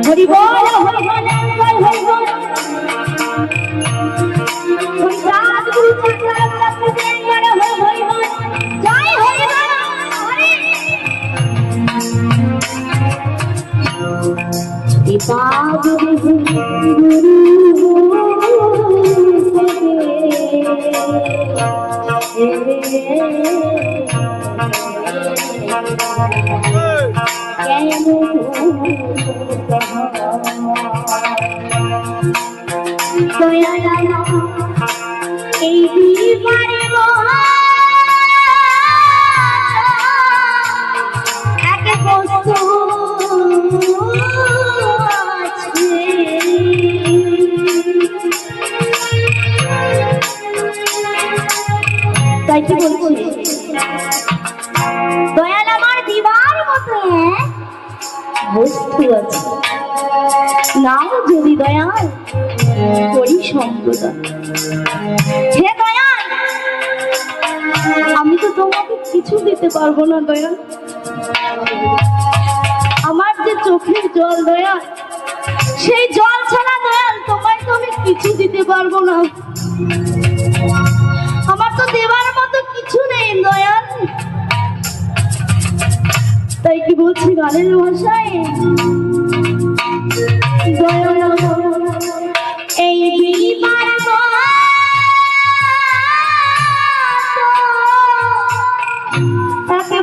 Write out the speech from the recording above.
হরি বল হরি বল হরি বল হরি রাত গুরু চক্র চক্র দেন বড় হরি বল জয় হরি বল হরি দীপাব এই দিবারে এক কষ্ট তাই কি বলছি দয়াল আমার দিবার মতো বস্তু আছে নাম যদি দয়াল করি সম্প্রদান। হে দয়াল আমি তো তোমাকে কিছু দিতে পারবো না দয়াল, আমার যে চোখের জল দয়াল সেই জল ছাড়া দয়াল তোমায় তো আমি কিছু দিতে পারবো না, আমার তো দেবার মতো কিছু নেই দয়াল। তাই কি বলছি গানের ভাষায় দয়াল এই দিবার তাকে